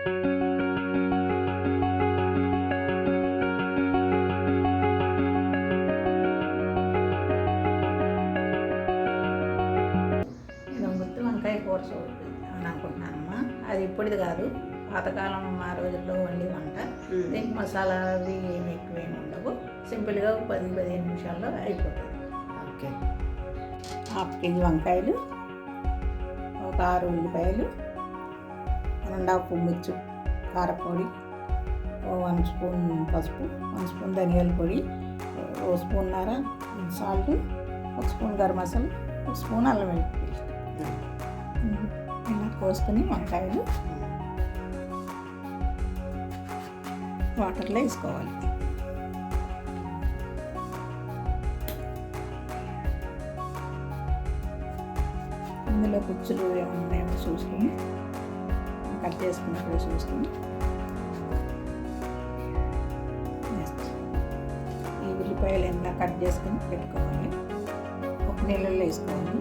నేను గుత్తి వంకాయ కూర అని అనుకుంటున్నానమ్మా. అది ఇప్పటిది కాదు, పాతకాలం ఆ రోజుల్లో వండి వంట. దీనికి మసాలా అవి ఏమి ఎక్కువేమి ఉండవు. సింపుల్గా 10-15 నిమిషాల్లో అయిపోతుంది. ఓకే. 1/2 కేజీ వంకాయలు, ఒక 6 ఉల్లిపాయలు, 2 మిర్చి కారపొడి, 1 స్పూన్ పసుపు, 1 స్పూన్ ధనియాల పొడి, 1 స్పూన్నర salt, 1 spoon garam masala, 1 spoon అల్లం వెల్లుల్లి పేస్ట్. ఇలా కోసుకొని వంకాయలు వాటర్లో వేసుకోవాలి. ఇందులో పుచ్చులు ఏమన్నాయో చూసుకొని కట్ చేసుకున్నప్పుడు చూసుకొని ఈ ఉల్లిపాయలు ఎంత కట్ చేసుకొని పెట్టుకోవాలి. ఒక నీళ్ళల్లో వేసుకోవాలి.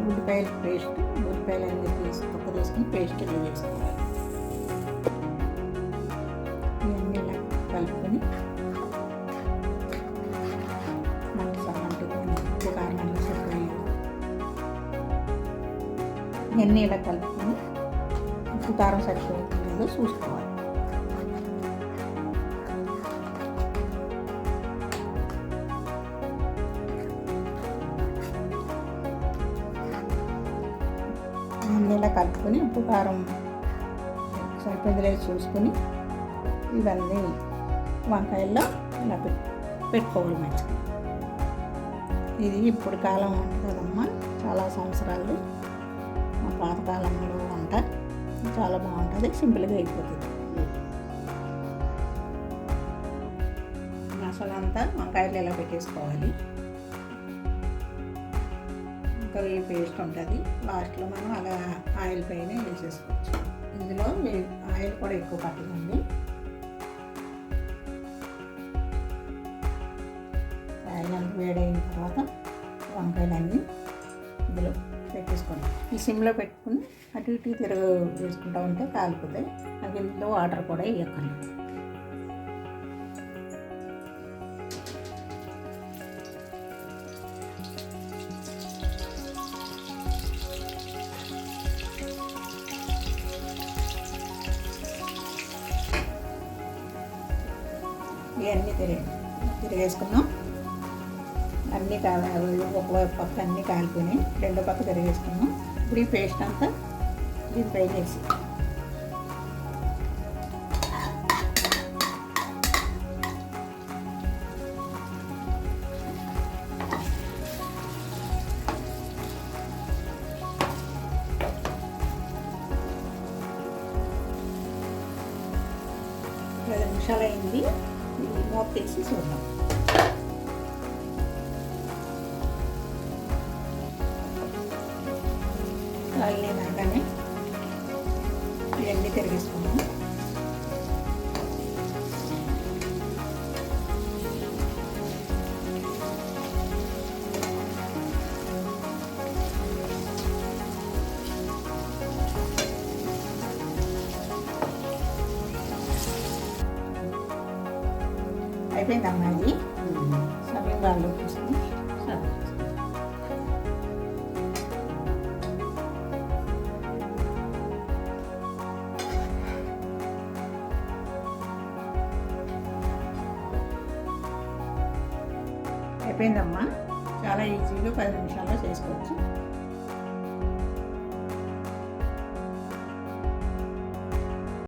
ఉల్లిపాయలు పేస్ట్, ఉల్లిపాయలు అన్నీ తొక్క తీసుకొని పేస్ట్ ఇలా వేసుకోవాలి. ఇవన్నీ ఇలా కలుపుకొని ఉప్పు కారం ఇవన్నీ ఇలా కలుపుకొని ఉప్పు కారం సరిపోతుందో చూసుకోవాలి. అన్నీ ఇలా కలుపుకొని ఉప్పు కారం సరిపోయేది చూసుకొని ఇవన్నీ వంకాయల్లో ఇలా పెట్టుకోవాలి మంచిగా. ఇది ఇప్పుడు కాలం వంట కదమ్మా, చాలా సంవత్సరాలు మా పాతకాలంలో వంట. చాలా బాగుంటుంది, సింపుల్గా అయిపోతుంది. మసాలా అంతా వంకాయలు ఇలా పెట్టేసుకోవాలి. ఇంకా ఈ పేస్ట్ ఉంటుంది, లాస్ట్లో మనం అలా ఆయిల్ పైన వేసేసుకోవచ్చు. ఇందులో ఆయిల్ కూడా ఎక్కువ పట్టుకుంది. ఆయిల్ అంతా వేడైన తర్వాత వంకాయలన్నీ ఇందులో పెట్టేసుకోండి. ఈ సిమ్లో పెట్టుకుని అటు ఇటు వేసుకుంటూ ఉంటే కాలిపోతాయి. నాకు ఇందులో వాటర్ కూడా వేయకండి. ఇవన్నీ తిరిగేసుకున్నాం. అన్నీ ఒక పక్క అన్నీ కాలిపోయినాయి, రెండో పక్క తిరిగేసుకున్నాం. ఇప్పుడు ఈ పేస్ట్ అంతా దీనిపైన వేసి నిమిషాలు అయింది. మూత తీసి చూద్దాం. ఆయిల్ రాగానే ఇవన్నీ తిరిగేసుకున్నాం. అయిపోయిందమ్మా. అది సమయం వాళ్ళు చూసుకుని అయిపోయిందమ్మా. చాలా ఈజీగా 10 నిమిషాల్లో చేసుకోవచ్చు.